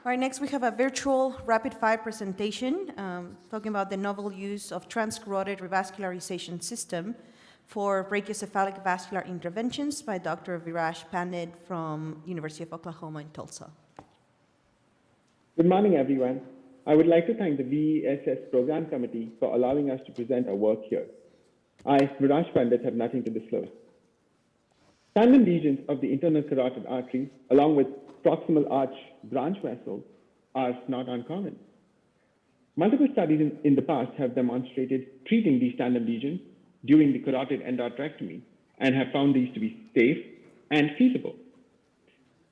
All right, next we have a virtual rapid-fire presentation talking about the novel use of Trans-Carotid Revascularisation system for brachiocephalic vascular interventions by Dr. Viraj Pandit from University of Oklahoma in Tulsa. Good morning, everyone. I would like to thank the VESS Program Committee for allowing us to present our work here. I, Viraj Pandit, have nothing to disclose. Tandem lesions of the internal carotid artery, along with proximal arch branch vessels, are not uncommon. Multiple studies in the past have demonstrated treating these tandem lesions during the carotid endarterectomy and have found these to be safe and feasible.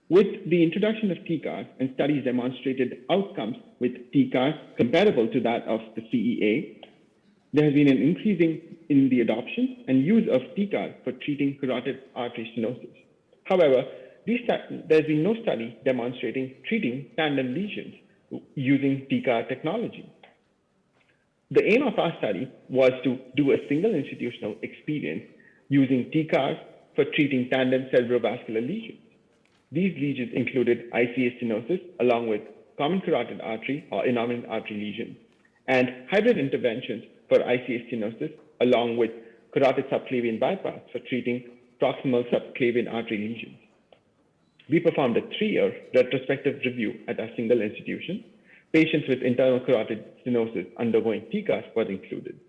With the introduction of TCAR and studies demonstrated outcomes with TCAR comparable to that of the CEA, there has been an increasing in the adoption and use of TCAR for treating carotid artery stenosis. However, there's been no study demonstrating treating tandem lesions using TCAR technology. The aim of our study was to do a single institutional experience using TCAR for treating tandem cerebrovascular lesions. These lesions included ICA stenosis along with common carotid artery or innominate artery lesions, and hybrid interventions for ICA stenosis along with carotid subclavian bypass for treating proximal subclavian artery lesions. We performed a 3-year retrospective review at our single institution. Patients with internal carotid stenosis undergoing TCAR were included.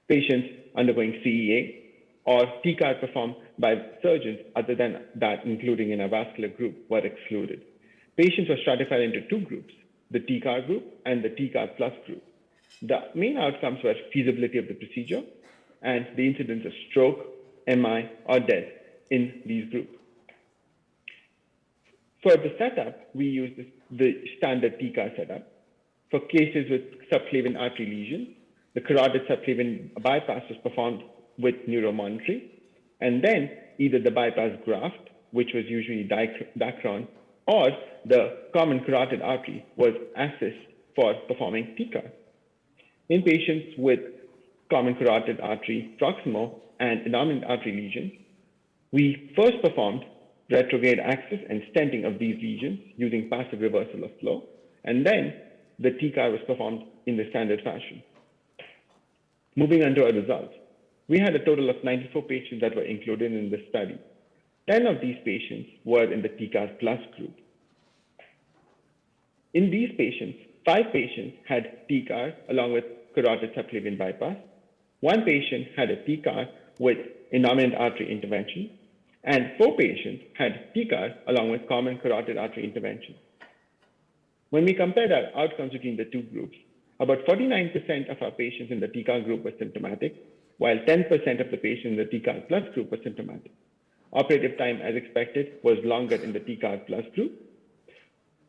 Patients undergoing CEA or TCAR performed by surgeons other than that, including in a vascular group, were excluded. Patients were stratified into 2 groups, the TCAR group and the TCAR plus group. The main outcomes were feasibility of the procedure and the incidence of stroke, MI, or death in these groups. For the setup, we used the standard TCAR setup. For cases with subclavian artery lesions, the carotid subclavian bypass was performed with neuromonitoring, and then either the bypass graft, which was usually Dacron, or the common carotid artery was assessed for performing TCAR. In patients with common carotid artery proximal and innominate artery lesions, we first performed retrograde access and stenting of these lesions using passive reversal of flow, and then the TCAR was performed in the standard fashion. Moving on to our results. We had a total of 94 patients that were included in the study. 10 of these patients were in the TCAR plus group. In these patients, 5 patients had TCAR along with carotid subclavian bypass. 1 patient had a TCAR with innominate artery intervention, and 4 patients had TCAR along with common carotid artery intervention. When we compared our outcomes between the 2 groups, about 49% of our patients in the TCAR group were symptomatic, while 10% of the patients in the TCAR plus group were symptomatic. Operative time, as expected, was longer in the TCAR plus group.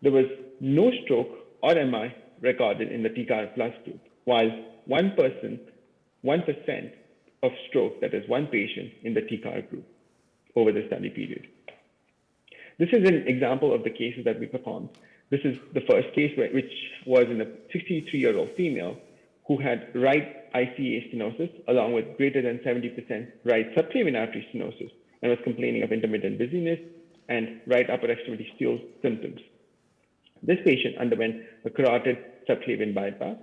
There was no stroke or MI recorded in the TCAR plus group, while 1% of stroke, that is 1 patient in the TCAR group over the study period. This is an example of the cases that we performed. This is the first case which was in a 63-year-old female who had right ICA stenosis along with greater than 70% right subclavian artery stenosis and was complaining of intermittent dizziness and right upper extremity stool symptoms. This patient underwent a carotid subclavian bypass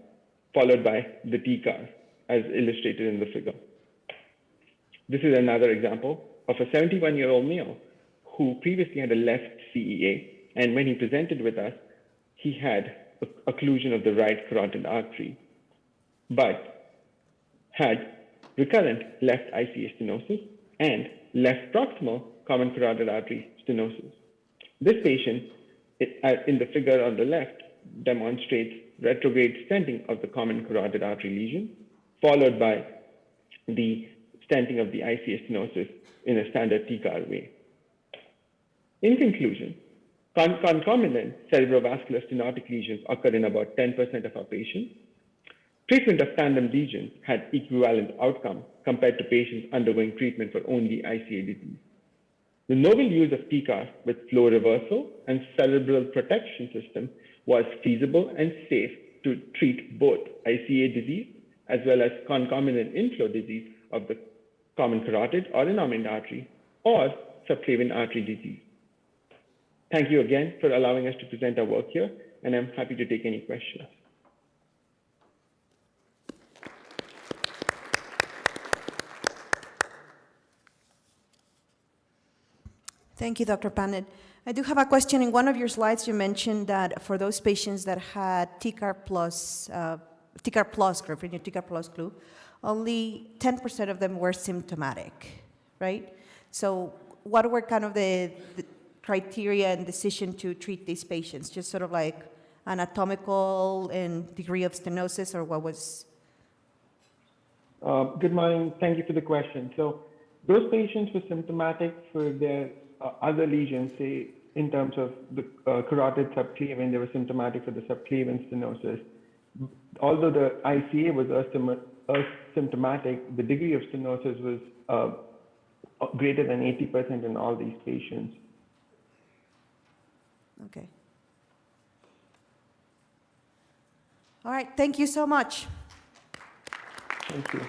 followed by the TCAR as illustrated in the figure. This is another example of a 71-year-old male who previously had a left CEA, and when he presented with us, he had occlusion of the right carotid artery, but had recurrent left ICA stenosis and left proximal common carotid artery stenosis. This patient, in the figure on the left, demonstrates retrograde stenting of the common carotid artery lesion, followed by the stenting of the ICA stenosis in a standard TCAR way. In conclusion, concomitant cerebrovascular stenotic lesions occur in about 10% of our patients. Treatment of tandem lesions had equivalent outcome compared to patients undergoing treatment for only ICA disease. The novel use of TCAR with flow reversal and cerebral protection system was feasible and safe to treat both ICA disease as well as concomitant inflow disease of the common carotid or innominate artery or subclavian artery disease. Thank you again for allowing us to present our work here, and I'm happy to take any questions. Thank you, Dr. Panit. I do have a question. In one of your slides, you mentioned that for those patients that had TCAR plus graphene TCAR plus glue, only 10% of them were symptomatic, right? So what were kind of the criteria and decision to treat these patients? Just sort of like anatomical and degree of stenosis, or what was? Good morning. Thank you for the question. So those patients were symptomatic for their other lesions, say in terms of the carotid subclavian, they were symptomatic for the subclavian stenosis. Although the ICA was asymptomatic, the degree of stenosis was greater than 80% in all these patients. Okay. All right. Thank you so much. Thank you.